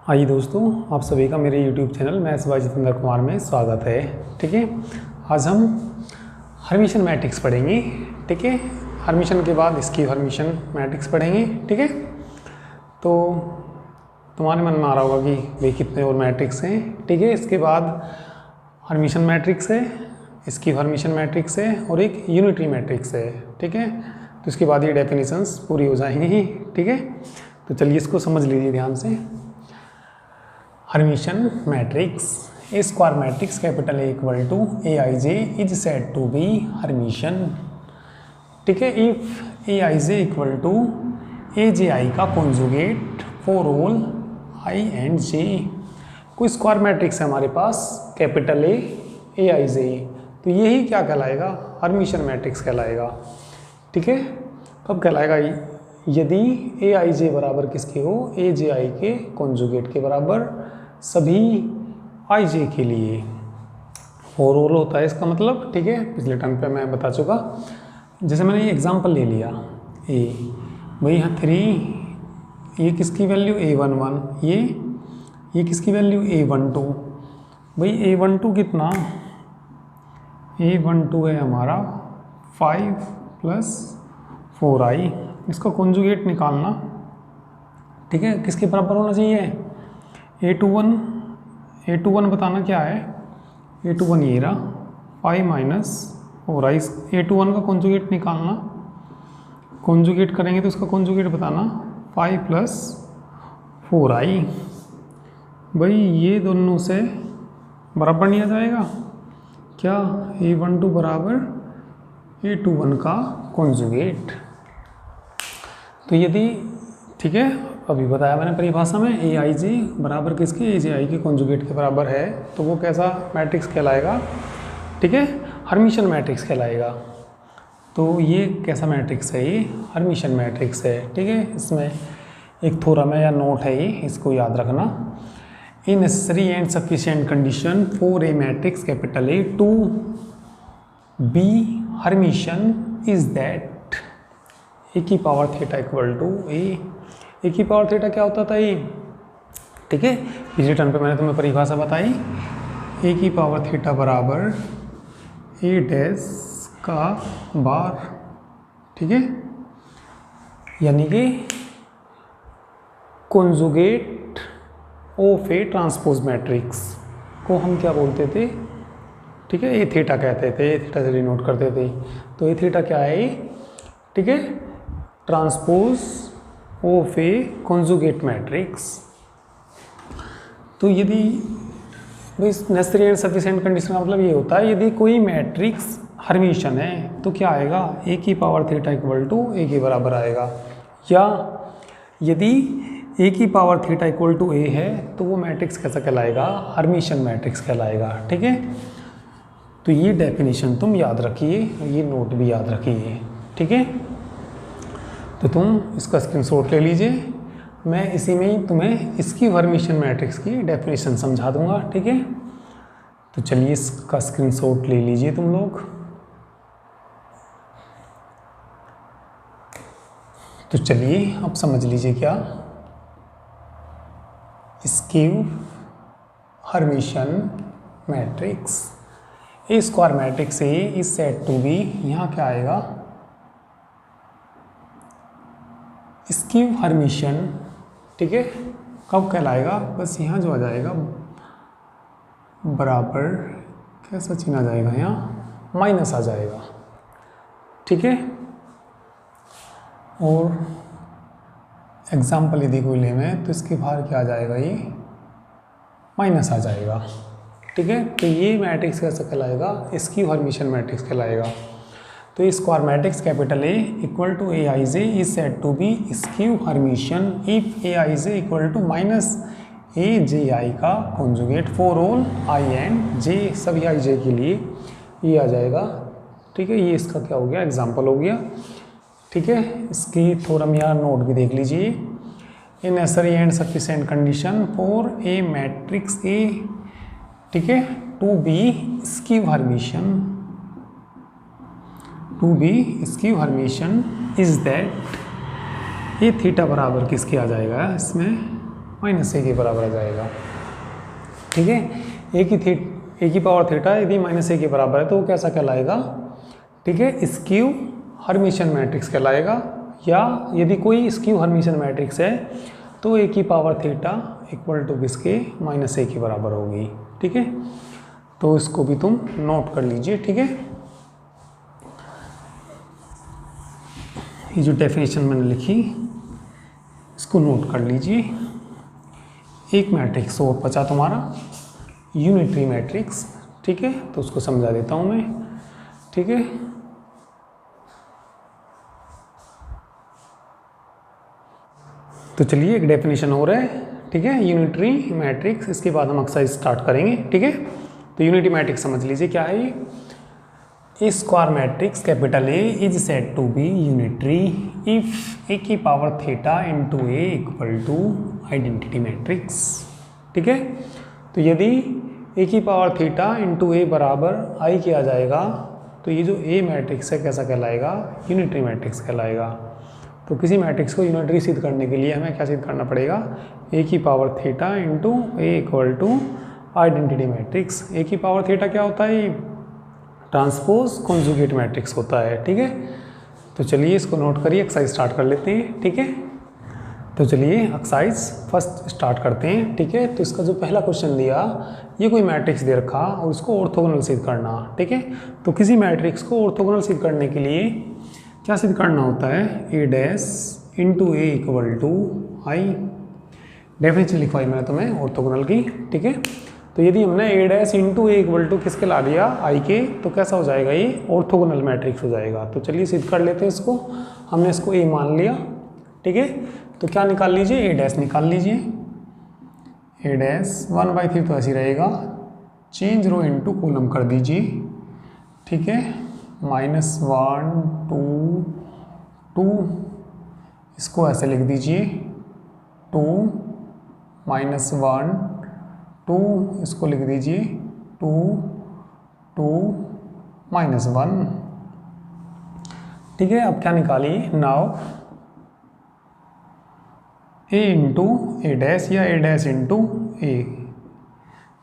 आइए दोस्तों, आप सभी का मेरे YouTube channel maths by Jitendra Kumar में स्वागत है। ठीक है, आज हम हर्मिशन मैट्रिक्स पढ़ेंगे। ठीक है, हर्मिशन के बाद इसकी हर्मिशन मैट्रिक्स पढ़ेंगे। ठीक है, तो तुम्हारे मन में आ रहा होगा कि वे कितने और मैट्रिक्स हैं। ठीक है, इसके बाद हर्मिशन मैट्रिक्स है, इसकी हर्मिशन मैट्रिक्स है और एक यूनिटरी मैट्रिक्स है। ठीक है, तो इसके बाद ये डेफिनेशंस पूरी हो जाएंगी। ठीक है, तो चलिए इसको समझ लीजिए ध्यान से। Hermitian matrix, A square matrix capital A equal to A I J is said to be Hermitian. ठीक है, if A I J equal to A J I का conjugate for all I and J. कोई square matrix है हमारे पास capital A I जे, तो यही क्या कहलाएगा? हर्मिशन मैट्रिक्स कहलाएगा। ठीक है, कब कहलाएगा? यदि ए आई जे बराबर किसके हो? ए जे आई के कॉन्जुगेट के बराबर सभी आई जे के लिए। फॉर ऑल होता है इसका मतलब। ठीक है, पिछले टर्म पे मैं बता चुका। जैसे मैंने ये एग्जांपल ले लिया ए, भाई यहाँ 3, ये किसकी वैल्यू A11, ये किसकी वैल्यू A12। भाई A12 कितना? A12 है हमारा 5 + 4i। इसका कॉन्जुगेट निकालना। ठीक है, किसके बराबर होना चाहिए? A21 बताना क्या है? A21 ये रहा 5 - 4i। A21 का कॉन्जुगेट निकालना। कॉन्जुगेट करेंगे तो इसका कॉन्जुगेट बताना 5 + 4i। भाई ये दोनों से बराबर नहीं आ जाएगा क्या? A12 बराबर A21 का कॉन्जुगेट। तो यदि, ठीक है, अभी बताया मैंने परिभाषा में, ए आई जी बराबर किसके? ए जे आई के कॉन्जुगेट के बराबर है, तो वो कैसा मैट्रिक्स कहलाएगा? ठीक है, हर्मिशन मैट्रिक्स कहलाएगा। तो ये कैसा मैट्रिक्स है? ये हर्मिशन मैट्रिक्स है। ठीक है, इसमें एक थ्योरम है या नोट है, ये इसको याद रखना। A necessary and sufficient condition for a matrix capital A to be Hermitian is that A की power theta equal to A की पावर थीटा क्या होता था? ये, ठीक है, पिछले टर्म पे मैंने तुम्हें परिभाषा बताई। ए की पावर थीटा बराबर ए डैश का बार। ठीक है, यानी कि conjugate of A transpose matrix को हम क्या बोलते थे? ठीक है, ए थीटा कहते थे, ए थीटा से डिनोट करते थे। तो ए थीटा क्या है? ठीक है, transpose of A conjugate matrix. तो यदि नेसेसरी एंड सफिशिएंट कंडीशन का मतलब ये होता है, यदि कोई मैट्रिक्स हर्मिशन है तो क्या आएगा? ए की पावर थीटा इक्वल टू ए के बराबर आएगा। या यदि ए की पावर थीटा इक्वल टू ए है तो वो मैट्रिक्स कैसा कहलाएगा? हर्मिशन मैट्रिक्स कहलाएगा। ठीक है, तो ये डेफिनेशन तुम याद रखिए, ये नोट भी याद रखिए। ठीक है, तो तुम इसका स्क्रीनशॉट ले लीजिए। मैं इसी में ही तुम्हें इसकी हर्मिशन मैट्रिक्स की डेफिनेशन समझा दूंगा। ठीक है, तो चलिए इसका स्क्रीनशॉट ले लीजिए तुम लोग। तो चलिए अब समझ लीजिए क्या skew Hermitian matrix. A square matrix A is said to be, यहाँ क्या आएगा? Skew Hermitian. ठीक है, कब कहलाएगा? बस यहाँ जो आ जाएगा बराबर, कैसा चिन्ह आ जाएगा? यहाँ माइनस आ जाएगा। ठीक है, और एग्जाम्पल यदि कोई ले में तो इसके बाहर क्या आ जाएगा? ये माइनस आ जाएगा। ठीक है, तो ये मैट्रिक्स कैसा कहलाएगा? स्क्यू हर्मिशन मैट्रिक्स कहलाएगा। तो square matrix capital A equal to A I J is said to be skew Hermitian if A I J equal to minus A J I का conjugate for all I and J, सभी I जे के लिए ये आ जाएगा। ठीक है, ये इसका क्या हो गया? एग्जाम्पल हो गया। ठीक है, इसकी थ्योरम या नोट भी देख लीजिए। A necessary and sufficient condition for a matrix A, ठीक है, to be skew Hermitian, to be skew Hermitian is that A theta बराबर किसके आ जाएगा? इसमें माइनस ए के बराबर आ जाएगा। ठीक है, ए की पावर थीटा यदि माइनस ए के बराबर है तो वो कैसा कहलाएगा? ठीक है, स्क्यू हर्मिशन मैट्रिक्स कहलाएगा, या यदि कोई स्क्यू हर्मिशन मैट्रिक्स है तो ए की पावर थीटा इक्वल टू किसके? माइनस ए के बराबर होगी। ठीक है, तो इसको भी तुम नोट कर लीजिए। ठीक है, ये जो डेफिनेशन मैंने लिखी इसको नोट कर लीजिए। एक मैट्रिक्स और बचा तुम्हारा यूनिटरी मैट्रिक्स। ठीक है, तो उसको समझा देता हूँ मैं। ठीक है, तो चलिए एक डेफिनेशन हो रहा है। ठीक है, यूनिटरी मैट्रिक्स, इसके बाद हम एक्सरसाइज स्टार्ट करेंगे। ठीक है, तो यूनिटरी मैट्रिक्स समझ लीजिए क्या है ये। A square matrix capital A is said to be unitary if A की power theta into A equal to identity matrix. ठीक है, तो यदि ए की पावर थीटा इंटू ए बराबर आई किया जाएगा तो ये जो ए मैट्रिक्स है कैसा कहलाएगा? यूनिटरी मैट्रिक्स कहलाएगा। तो किसी मैट्रिक्स को यूनिटरी सिद्ध करने के लिए हमें क्या सिद्ध करना पड़ेगा? ए की power theta into A equal to identity matrix. A की पावर थीटा क्या होता है? ट्रांसपोज कॉन्जुगेट मैट्रिक्स होता है। ठीक है, तो चलिए इसको नोट करिए, एक्सरसाइज स्टार्ट कर लेते हैं। ठीक है, तो चलिए एक्सरसाइज फर्स्ट स्टार्ट करते हैं। ठीक है, तो इसका जो पहला क्वेश्चन दिया, ये कोई मैट्रिक्स दे रखा और उसको ऑर्थोगोनल सिद्ध करना। ठीक है, तो किसी मैट्रिक्स को ऑर्थोगोनल सिद्ध करने के लिए क्या सिद्ध करना होता है? A dash into A equal to I. Definition लिखवाई मैंने तुम्हें ऑर्थोगोनल की। ठीक है, तो यदि हमने A dash into A equal to किसके ला दिया? आई के, तो कैसा हो जाएगा? ये ऑर्थोगोनल मैट्रिक्स हो जाएगा। तो चलिए सिद्ध कर लेते हैं इसको। हमने इसको ए मान लिया। ठीक है, तो क्या निकाल लीजिए? ए डैश निकाल लीजिए। ए डैश 1/3 तो ऐसे ही रहेगा, चेंज रो इंटू कॉलम कर दीजिए। ठीक है, -1 2 2, इसको ऐसे लिख दीजिए 2 -1 2, इसको लिख दीजिए 2 2 -1। ठीक है, अब क्या निकालिए? नाउ ए इंटू ए डैश या ए डैश इंटू ए।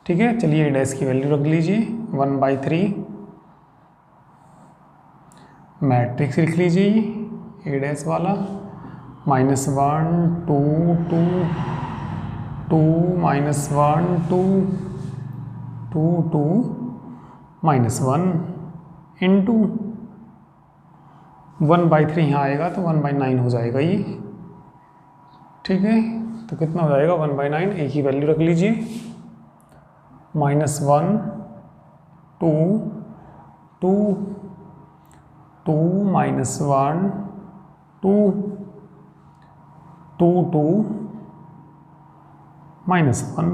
ठीक है, चलिए ए डैश की वैल्यू रख लीजिए 1/3, मैट्रिक्स लिख लीजिए ए डैश वाला -1 2 2 2 -1 2 2 2 -1 इंटू 1/3 यहाँ आएगा तो 1/9 हो जाएगा ये। ठीक है, तो कितना हो जाएगा? 1/9। ए की वैल्यू रख लीजिए -1 2 2 2 -1 2 2 2 -1।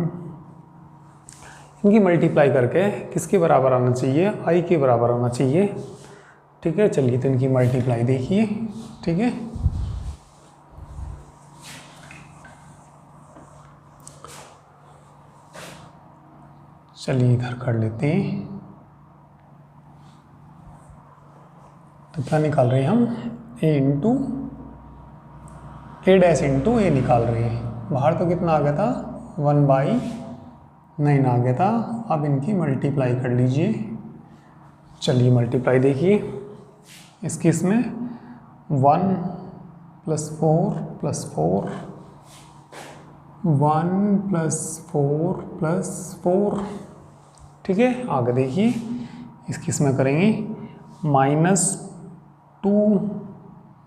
इनकी मल्टीप्लाई करके किसके बराबर आना चाहिए? आई के बराबर आना चाहिए। ठीक है, चलिए तो इनकी मल्टीप्लाई देखिए। ठीक है, चलिए इधर कर लेते हैं। तो क्या निकाल रहे हैं हम? ए इंटू ए डैश इंटू ए निकाल रहे हैं। बाहर तो कितना आ गया था? 1/9 आ गया था। अब इनकी मल्टीप्लाई कर लीजिए। चलिए मल्टीप्लाई देखिए इसकी, इसमें 1 + 4 + 4 1 + 4 + 4। ठीक है, आगे देखिए इसकी, इसमें करेंगे -2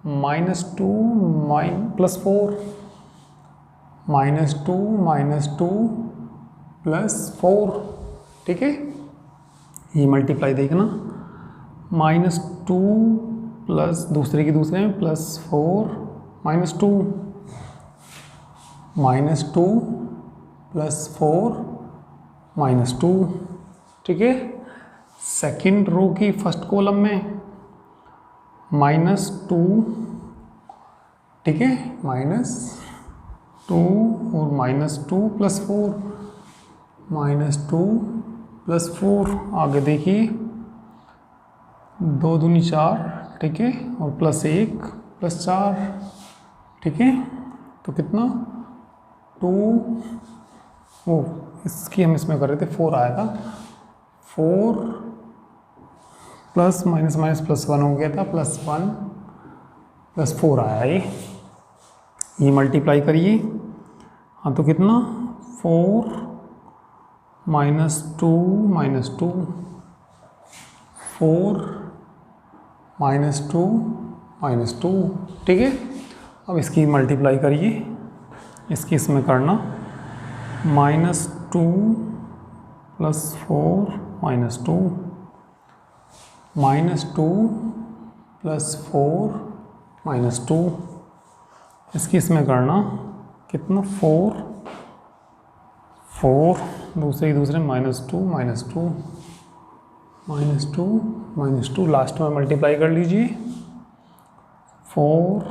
-2 + 4 -2 -2 + 4। ठीक है, ये मल्टीप्लाई देखना, -2 प्लस दूसरे की दूसरे में +4 -2 -2 + 4 -2। ठीक है, सेकंड रो की फर्स्ट कॉलम में -2। ठीक है, -2 और -2 + 4 -2 + 4। आगे देखिए 2 दूनी 4। ठीक है, और +1 + 4। ठीक है, तो कितना? 2 वो इसकी हम इसमें कर रहे थे 4 आया था, 4 प्लस माइनस माइनस प्लस 1 हो गया था, +1 + 4 आया ये मल्टीप्लाई करिए। हाँ तो कितना 4 -2 -2 4 -2 -2 ठीक है। अब इसकी मल्टीप्लाई करिए, इसकी इसमें करना -2 + 4 -2 -2 + 4 -2 इसकी इसमें करना कितना 4 दूसरे -2 -2 -2 -2 लास्ट में मल्टीप्लाई कर लीजिए। 4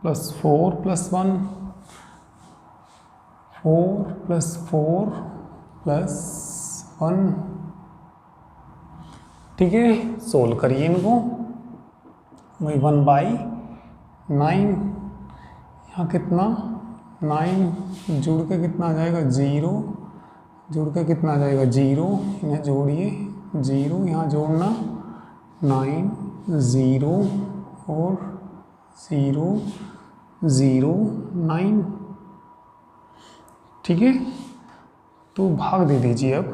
+ 4 + 1 4 + 4 + 1 ठीक है। सोल्व करिए इनको, वही 1/9 यहाँ कितना 9 जुड़ के कितना आ जाएगा 0, जुड़ के कितना आ जाएगा 0, इन्हें जोड़िए 0 यहाँ जोड़ना 9 0 और 0 0 9 ठीक है। तो भाग दे दीजिए, अब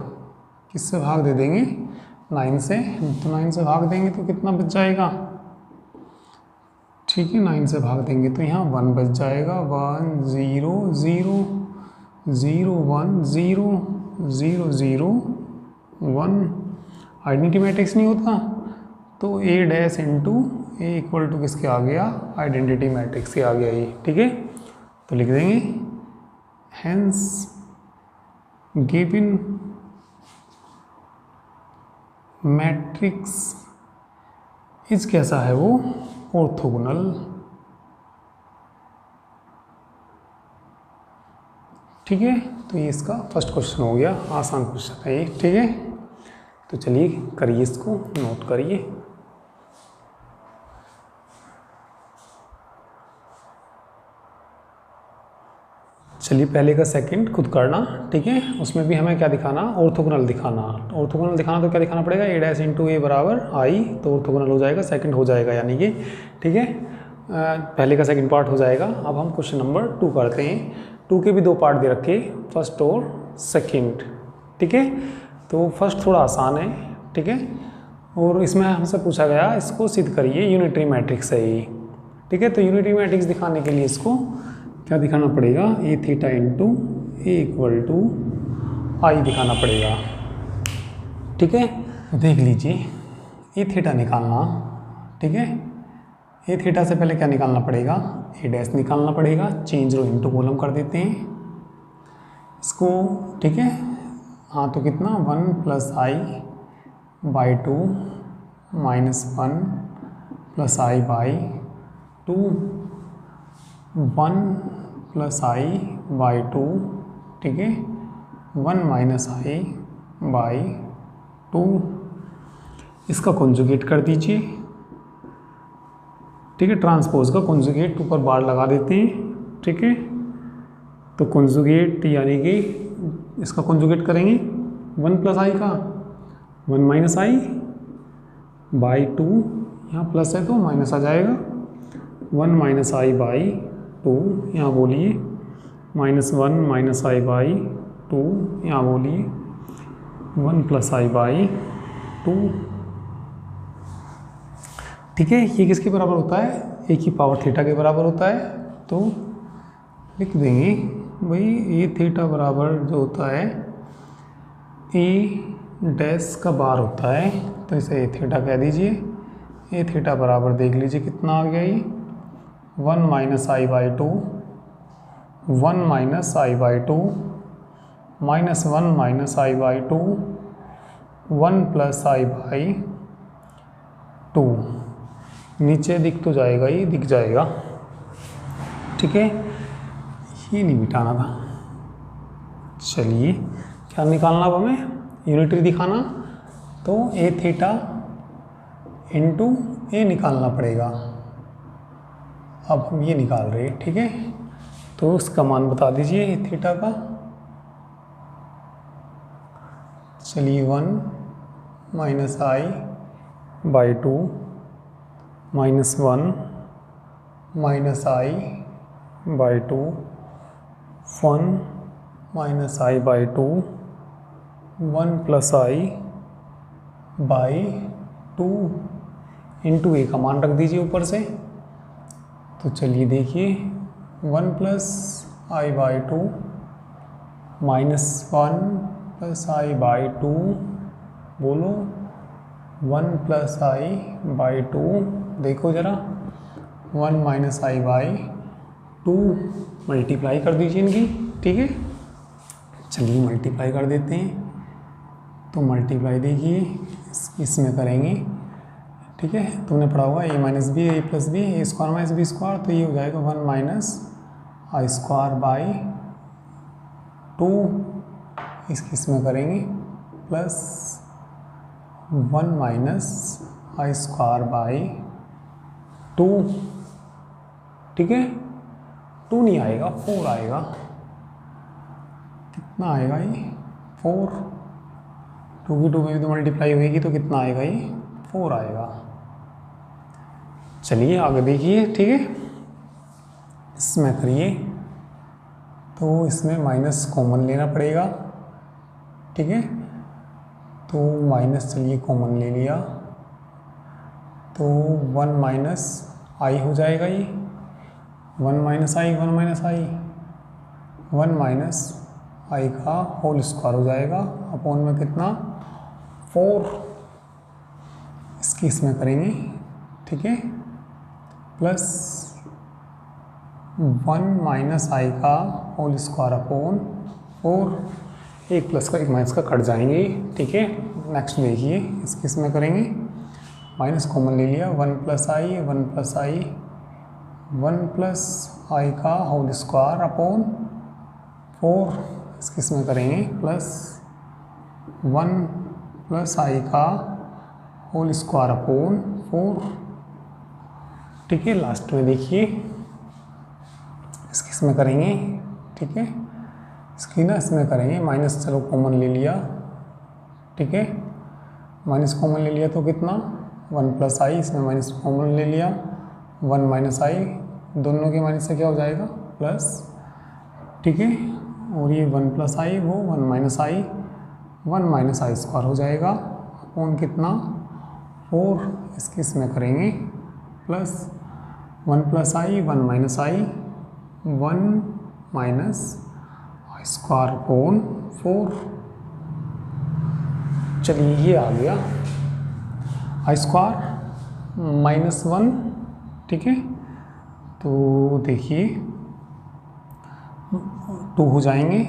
किससे भाग दे देंगे 9 से, तो 9 से भाग देंगे तो कितना बच जाएगा, ठीक है 9 से भाग देंगे तो यहाँ 1 बच जाएगा, 1 0 0 0 1 0 0 0 1 आइडेंटिटी मैट्रिक्स नहीं होता तो A dash into A equal to किसके आ गया, आइडेंटिटी मैट्रिक्स के आ गया ये, ठीक है। तो लिख देंगे हेंस गिवन मैट्रिक्स इज कैसा है वो ऑर्थोगोनल, ठीक है। तो ये इसका फर्स्ट क्वेश्चन हो गया, आसान क्वेश्चन है ये, ठीक है। तो चलिए करिए, इसको नोट करिए। चलिए पहले का सेकंड खुद करना, ठीक है। उसमें भी हमें क्या दिखाना, ऑर्थोगोनल दिखाना। ऑर्थोगोनल दिखाना तो क्या दिखाना पड़ेगा, A डैश इंटू A बराबर I, तो ऑर्थोगोनल हो जाएगा, सेकंड हो जाएगा यानी कि, ठीक है। पहले का सेकंड पार्ट हो जाएगा। अब हम क्वेश्चन नंबर 2 करते हैं। 2 के भी 2 पार्ट दे रखे, फर्स्ट और सेकंड, ठीक है। तो फर्स्ट थोड़ा आसान है, ठीक है। और इसमें हमसे पूछा गया इसको सिद्ध करिए, यूनिटरी मैट्रिक्स है ये, ठीक है। तो यूनिटरी मैट्रिक्स दिखाने के लिए इसको क्या दिखाना पड़ेगा, A theta into A equal to I दिखाना पड़ेगा, ठीक है। तो देख लीजिए A थीटा निकालना, ठीक है। A थीटा से पहले क्या निकालना पड़ेगा, A डैश निकालना पड़ेगा, चेंज रो इंटू कॉलम कर देते हैं इसको, ठीक है। हाँ तो कितना 1 + I/2 -1 + I/2 1 + I/2 ठीक है, 1 - I/2 इसका कॉन्जुगेट कर दीजिए, ठीक है। ट्रांसपोज का कॉन्जुगेट ऊपर बार लगा देते हैं, ठीक है। तो कॉन्जुगेट यानी कि इसका कॉन्जुगेट करेंगे 1 + I का 1 - I/2, यहाँ प्लस है तो माइनस आ जाएगा, 1 - I/2 यहाँ बोलिए, -1 - I/2 यहाँ बोलिए, 1 + I/2, ठीक है। ये किसके बराबर होता है, A की पावर थीटा के बराबर होता है। तो लिख देंगे भाई A थीटा बराबर जो होता है A डैश का बार होता है, तो इसे A थीटा कह दीजिए। A थीटा बराबर देख लीजिए कितना आ गया ये, 1 - I/2, 1 - I/2, -1 - I/2, 1 + I/2, नीचे दिख तो जाएगा, ये दिख जाएगा, ठीक है। ये नहीं मिटाना था। चलिए क्या निकालना अब हमें, यूनिटरी दिखाना, तो A थीटा इंटू A निकालना पड़ेगा। अब हम ये निकाल रहे हैं, ठीक है। तो उसका मान बता दीजिए थीटा का। चलिए 1 minus I by 2 minus 1 minus I by 2 1 minus I by 2 1 plus I by 2 into A का मान रख दीजिए ऊपर से। तो चलिए देखिए 1 plus I by 2 minus 1 plus I by 2, बोलो 1 प्लस आई बाई 2, देखो ज़रा 1 माइनस आई बाई 2, मल्टीप्लाई कर दीजिए इनकी, ठीक है। चलिए मल्टीप्लाई कर देते हैं। तो मल्टीप्लाई देखिए इसमें करेंगे, ठीक है। तुमने पढ़ा होगा ए माइनस बी ए प्लस बी ए स्क्वायर माइनस बी स्क्वायर, तो ये हो जाएगा 1 माइनस आई स्क्वायर बाई 2, इसमें करेंगे plus 1 minus I square by 2, ठीक है। 2 नहीं आएगा 4 आएगा। कितना आएगा ये 4, 2 की 2 में भी तो मल्टीप्लाई होगी तो कितना आएगा ये 4 आएगा। चलिए आगे देखिए, ठीक है। इसमें करिए तो इसमें माइनस कॉमन लेना पड़ेगा, ठीक है। तो माइनस चलिए कॉमन ले लिया तो 1 माइनस आई हो जाएगा ये 1 माइनस आई 1 माइनस आई 1 माइनस आई का होल स्क्वायर हो जाएगा अपॉन में कितना 4, इसकी इसमें करेंगे, ठीक है। प्लस 1 माइनस आई का होल स्क्वायर अपॉन 4, एक प्लस का एक माइनस का कट जाएंगे, ठीक है। नेक्स्ट देखिए इसकी इसमें करेंगे, माइनस कॉमन ले लिया 1 प्लस आई 1 प्लस आई 1 प्लस आई का होल स्क्वायर अपॉन 4, इसकी इसमें करेंगे प्लस 1 प्लस आई का होल स्क्वायर अपॉन 4, ठीक है। लास्ट में देखिए इसकी इसमें करेंगे, ठीक है। इसकी ना इसमें करेंगे माइनस, चलो कॉमन ले लिया, ठीक है। माइनस कॉमन ले लिया तो कितना 1 प्लस आई, इसमें माइनस कॉमन ले लिया 1 माइनस आई, दोनों के माइनस से क्या हो जाएगा प्लस, ठीक है। और ये 1 प्लस आई वो 1 माइनस आई 1 माइनस आई स्क्वायर हो जाएगा अपॉन कितना 4, इसकी इसमें करेंगे प्लस 1 प्लस आई 1 माइनस आई 1 माइनस आई स्क्वायर अपॉन 4। चलिए ये आ गया आई स्क्वायर माइनस 1, ठीक है। तो देखिए 2 हो जाएंगे,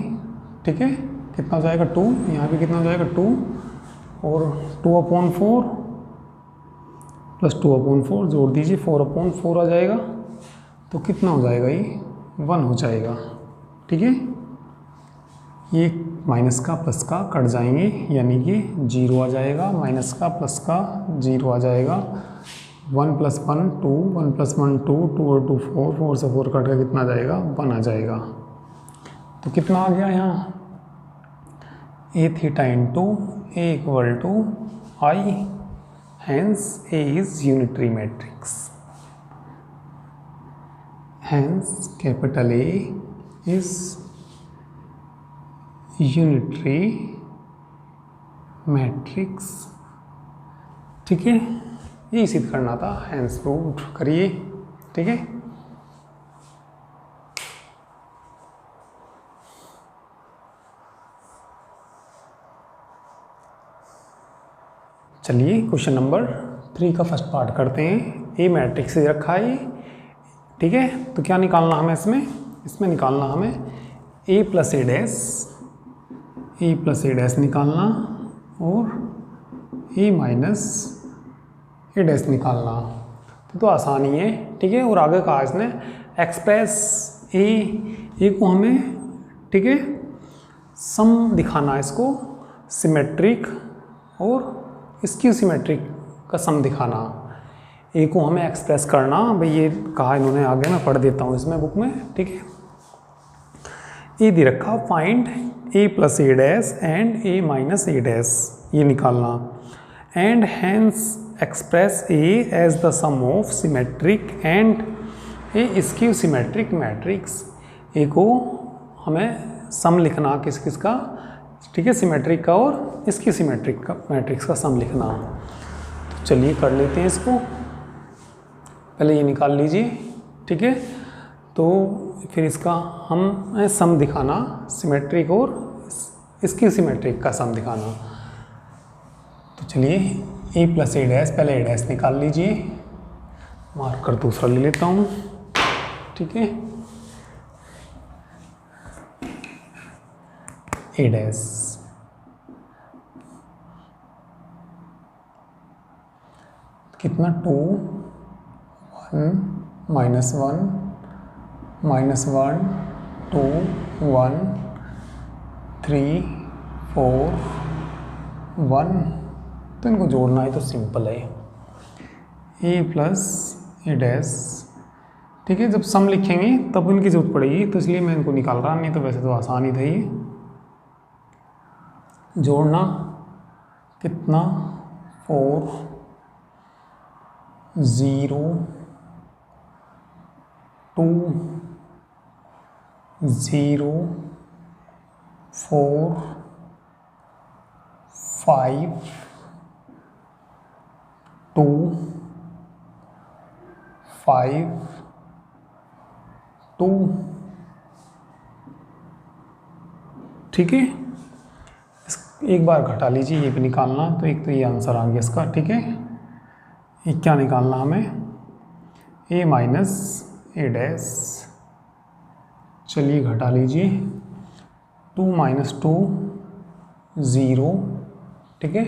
ठीक है। कितना हो जाएगा 2, यहाँ भी कितना हो जाएगा 2 और 2 अपॉन 4 प्लस 2 अपॉन 4 जोड़ दीजिए 4 अपॉन 4 आ जाएगा। तो कितना हो जाएगा ये 1 हो जाएगा, ठीक है। ये माइनस का प्लस का कट जाएंगे यानी कि 0 आ जाएगा, माइनस का प्लस का 0 आ जाएगा। 1 प्लस 1 2 1 प्लस 1 2 2 और 2 4 4 से 4 कट कर कितना आ जाएगा 1 आ जाएगा। तो कितना आ गया यहाँ A theta into A equal to I, hence A is unitary matrix, hence capital A is unitary matrix, ठीक है। ये सिद्ध करना था, हैंस प्रूव्ड करिए, ठीक है। चलिए क्वेश्चन नंबर 3 का फर्स्ट पार्ट करते हैं। ए मैट्रिक्स रखा है, ठीक है। तो क्या निकालना हमें इसमें निकालना हमें ए प्लस ए डैश निकालना और ए माइनस ए डैश निकालना। तो आसानी है, ठीक है। और आगे कहा इसने एक्सप्रेस ए को हमें, ठीक है, सम दिखाना, इसको सिमेट्रिक और स्क्यू सिमेट्रिक का सम दिखाना। ए को हमें एक्सप्रेस करना, भाई ये कहा इन्होंने, आगे मैं पढ़ देता हूँ इसमें बुक में, ठीक है। ए दे रखा, find A plus A dash and A minus A dash, ये निकालना। And hence express A as the sum of symmetric and a skew symmetric matrix. A को हमें सम लिखना किस किस का, ठीक है, सिमेट्रिक का और स्क्यू सिमेट्रिक का मैट्रिक्स का सम लिखना। तो चलिए कर लेते हैं इसको, पहले ये निकाल लीजिए, ठीक है। तो फिर इसका हम सम दिखाना, सिमेट्रिक और स्क्यू सिमेट्रिक का सम दिखाना। तो चलिए ए प्लस ए डैश, पहले ए डैश निकाल लीजिए, मार्कर दूसरा ले लेता हूँ, ठीक है। ए डैश कितना 2 1 -1 -1 2 1 3 4 1। तो इनको जोड़ना है तो सिंपल है, ए प्लस ए डैश, ठीक है। जब सम लिखेंगे तब इनकी जरूरत पड़ेगी, तो इसलिए मैं इनको निकाल रहा, नहीं तो वैसे तो आसान ही था ये। जोड़ना कितना 4 0 2 0 4 5 2 5 2, ठीक है। एक बार घटा लीजिए, ये भी निकालना। तो एक तो ये आंसर आ गया इसका, ठीक है। ये क्या निकालना हमें, ए माइनस ए डैश, चलिए घटा लीजिए, 2 - 2 0, ठीक है।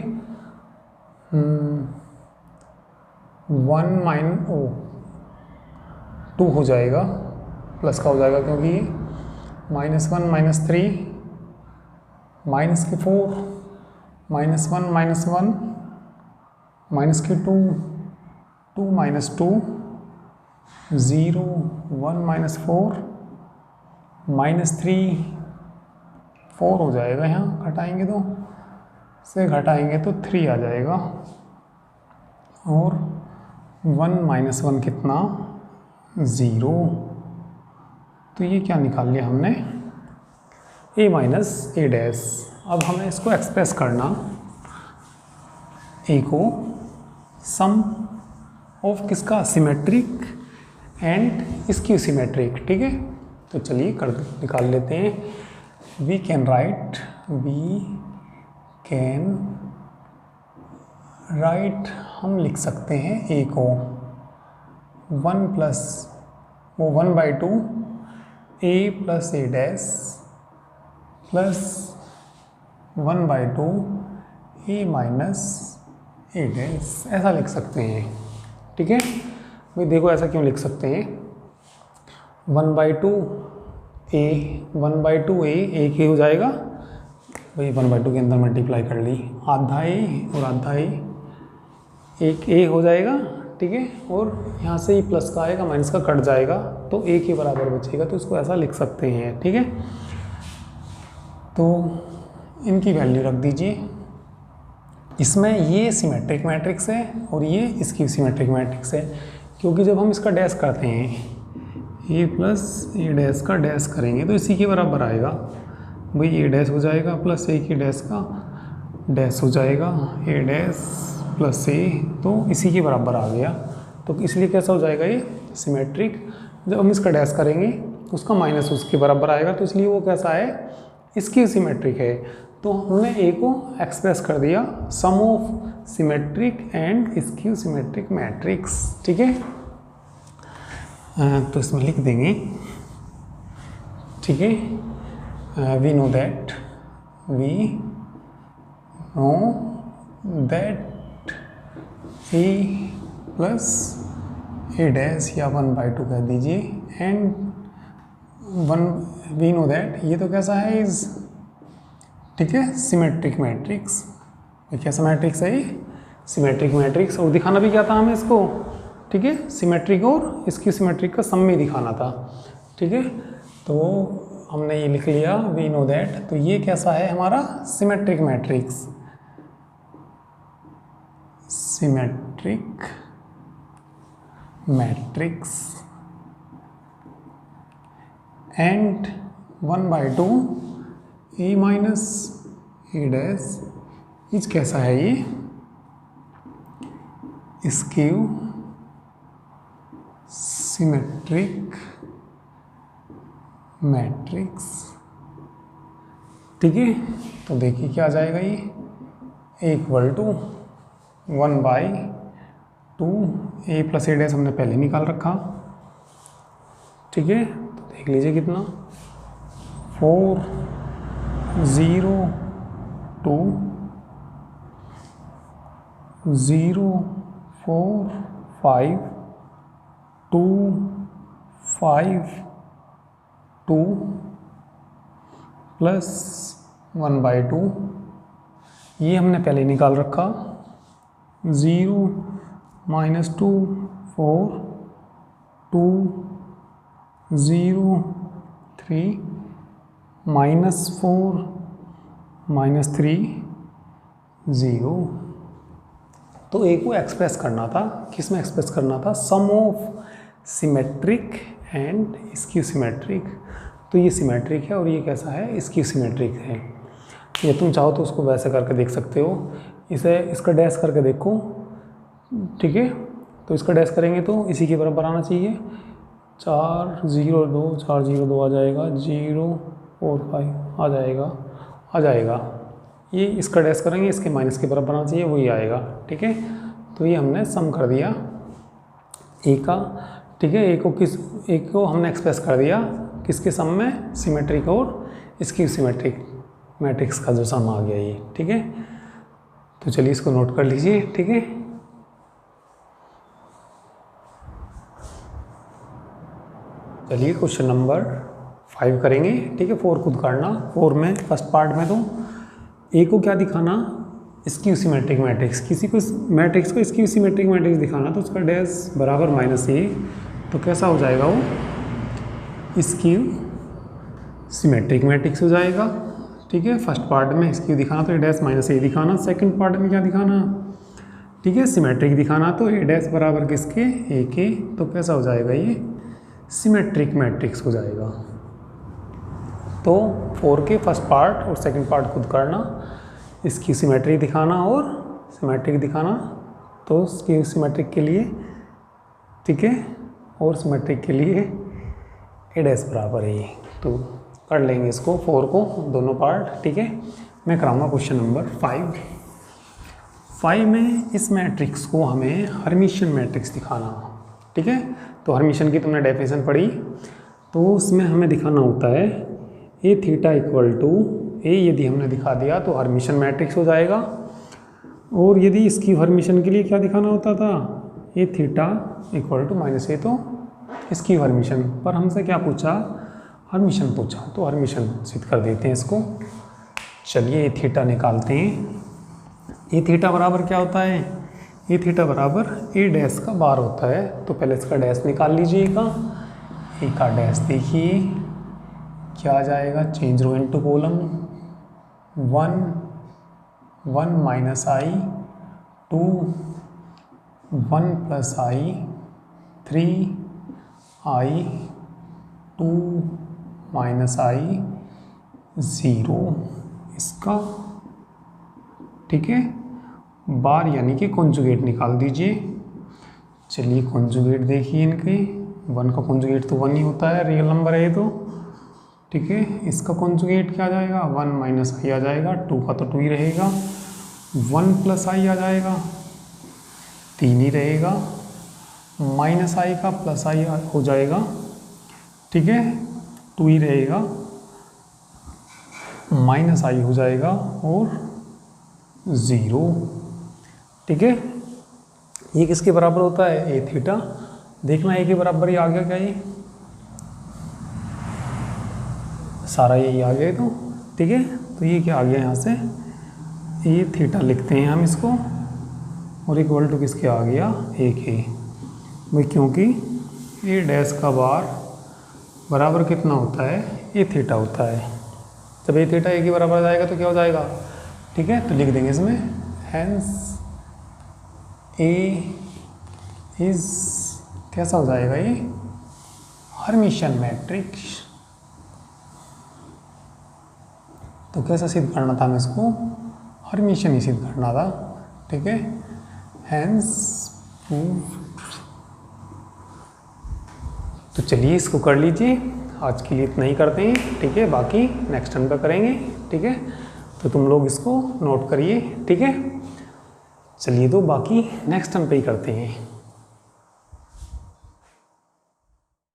2 हो जाएगा, प्लस का हो जाएगा क्योंकि -1 -3 माइनस के 4 -1 -1 माइनस के 2 2 - 2 0 1 -4 -3 4 हो जाएगा। यहाँ घटाएंगे तो से घटाएंगे तो 3 आ जाएगा, और 1 - 1 कितना 0। तो ये क्या निकाल लिया हमने, ए माइनस ए डैश। अब हमें इसको एक्सप्रेस करना, ए को सम ऑफ किसका, सिमेट्रिक एंड स्क्यू सिमेट्रिक, ठीक है। तो चलिए निकाल लेते हैं। वी कैन राइट हम लिख सकते हैं ए को 1 plus 1/2 a plus A dash plus 1/2 A minus A dash, ऐसा लिख सकते हैं, ठीक है। भाई देखो ऐसा क्यों लिख सकते हैं, 1/2 ए 1/2 ए, एक ही हो जाएगा भाई, 1/2 के अंदर मल्टीप्लाई कर ली, आधा ए और आधा ए, एक ए हो जाएगा, ठीक है। और यहाँ से ही प्लस का आएगा, माइनस का कट जाएगा, तो ए के बराबर बचेगा। तो इसको ऐसा लिख सकते हैं, ठीक है। तो इनकी वैल्यू रख दीजिए। इसमें ये सिमेट्रिक मैट्रिक्स है और ये स्क्यू सिमेट्रिक मैट्रिक्स है, क्योंकि जब हम इसका डैश करते हैं ए प्लस ए डैश का डैश करेंगे तो इसी के बराबर आएगा भाई, ए डैश हो जाएगा प्लस ए के डैश का डैश हो जाएगा, ए डैश प्लस ए, तो इसी के बराबर आ गया। तो इसलिए कैसा हो जाएगा ये सिमेट्रिक। जब हम इसका डैश करेंगे उसका माइनस उसके बराबर आएगा, तो इसलिए वो कैसा है, स्क्यू सिमेट्रिक है। तो हमने ए को एक्सप्रेस कर दिया sum of symmetric and skew symmetric matrix, ठीक है। तो इसमें लिख देंगे, ठीक है। We know that A plus A dash या 1/2 कह दीजिए, एंड वी नो दैट ये तो कैसा है, इज, ठीक है, सिमेट्रिक मैट्रिक्स। कैसा मैट्रिक्स है ये, सिमेट्रिक मैट्रिक्स। और दिखाना भी क्या था हमें इसको, ठीक है, सिमेट्रिक और स्क्यू सिमेट्रिक का सम में दिखाना था, ठीक है। तो हमने ये लिख लिया, वी नो दैट। तो ये कैसा है हमारा symmetric matrix, symmetric matrix and 1/2 A minus A dash is कैसा है ये स्क्यू सिमेट्रिक मैट्रिक्स। ठीक है, तो देखिए क्या आ जाएगा ये equal to 1/2 a plus A dash हमने पहले निकाल रखा। ठीक है, तो देख लीजिए कितना 4 0 2 0 4 5 2 5 2 प्लस 1/2 ये हमने पहले निकाल रखा। 0 -2 4 2 0 3 -4 -3 0। तो ए को एक्सप्रेस करना था, किस में एक्सप्रेस करना था, sum of symmetric and skew symmetric. तो ये सिमेट्रिक है और ये कैसा है स्क्यू सिमेट्रिक है। ये तुम चाहो तो उसको वैसे करके देख सकते हो, इसे इसका डैश करके देखो। ठीक है, तो इसका डैश करेंगे तो इसी के बराबर आना चाहिए। 4 0 2 4 0 2 आ जाएगा, 0 4 5 आ जाएगा। ये इसका डैश करेंगे इसके माइनस के बराबर आना चाहिए, वही आएगा। ठीक है, तो ये हमने सम कर दिया ए का। ठीक है, ए को हमने एक्सप्रेस कर दिया किसके सम में, सिमेट्रिक और स्क्यू सिमेट्रिक मैट्रिक्स का जो सम आ गया ये। ठीक है, तो चलिए इसको नोट कर लीजिए। ठीक है, चलिए क्वेश्चन नंबर 5 करेंगे। ठीक है, 4 खुद काटना। 4 में फर्स्ट पार्ट में तो ए को क्या दिखाना, स्क्यू सिमेट्रिक मैट्रिक्स। किसी को मैट्रिक्स को स्क्यू सिमेट्रिक मैट्रिक्स दिखाना तो उसका डैश बराबर -a, तो कैसा हो जाएगा वो स्क्यू सिमेट्रिक मैट्रिक्स हो जाएगा। ठीक है, फर्स्ट पार्ट में स्क्यू दिखाना तो ए डैश -a दिखाना। सेकंड पार्ट में क्या दिखाना, ठीक है, सिमेट्रिक दिखाना तो ए डैश बराबर किसके, ए के। तो कैसा हो जाएगा ये सिमेट्रिक मैट्रिक्स हो जाएगा। तो 4 के फर्स्ट पार्ट और सेकंड पार्ट खुद करना, इसकी सिमेट्रिक दिखाना और सिमेट्रिक दिखाना। तो इसकी सिमेट्रिक के लिए, ठीक है, और सिमेट्रिक के लिए ए डैश बराबर है। तो कर लेंगे इसको 4 को दोनों पार्ट। ठीक है, मैं कराऊंगा क्वेश्चन नंबर 5 में इस मैट्रिक्स को हमें हर्मिशियन मैट्रिक्स दिखाना। ठीक है, तो हर्मिशियन की तुमने डेफिनेशन पढ़ी, तो उसमें हमें दिखाना होता है ए थीटा इक्वल टू ए। यदि हमने दिखा दिया तो हर्मिशियन मैट्रिक्स हो जाएगा। और यदि इसकी हर्मिशियन के लिए क्या दिखाना होता था, ए थीटा इक्वल टू -a, तो इसकी हर्मिशियन पर हमसे क्या पूछा, हर्मिशियन पूछा, तो हर्मिशियन सिद्ध कर देते हैं इसको। चलिए ए थीटा निकालते हैं। ए थीटा बराबर क्या होता है, ए थीटा बराबर ए डैश का बार होता है। तो पहले इसका डैश निकाल लीजिएगा। ए का डैश देखिए क्या आ जाएगा, change row into column 1 1 -i 2 1 + i 3 i 2 -i 0 इसका। ठीक है, बार यानी कि कॉन्जुगेट निकाल दीजिए। चलिए कॉन्जुगेट देखिए इनके, 1 का कॉन्जुगेट तो 1 ही होता है, रियल नंबर है तो। ठीक है, इसका कॉन्जुगेट क्या आ जाएगा, 1 -i आ जाएगा, 2 का तो 2 ही रहेगा, 1 + i आ जाएगा, 3 ही रहेगा, -i का +i हो जाएगा। ठीक है, 2 ही रहेगा, -i हो जाएगा और 0। ठीक है, ये किसके बराबर होता है, ए थीटा। देखना ए के बराबर ही आ गया क्या, ये सारा यही आ गया। तो ठीक है, तो ये क्या आ गया यहाँ से, ए थीटा लिखते हैं हम इसको, और इक्वल टू किसके आ गया, ए के। भाई क्योंकि ए डैश का बार बराबर कितना होता है, ए थीटा होता है। जब ए थीटा ए के बराबर आ जाएगा तो क्या हो जाएगा, ठीक है, तो लिख देंगे इसमें हैंस ए इज कैसा हो जाएगा, ये हर्मिशियन मैट्रिक्स। तो कैसा सिद्ध करना था हमें इसको, हर्मिशियन ही सिद्ध करना था, ठीक है, हैंस प्रूव्ड। तो चलिए इसको कर लीजिए, आज के लिए इतना ही करते हैं, ठीक है, बाकी नेक्स्ट टर्म पे करेंगे, ठीक है। तो तुम लोग इसको नोट करिए, ठीक है। चलिए तो बाकी नेक्स्ट टर्म पे ही करते हैं।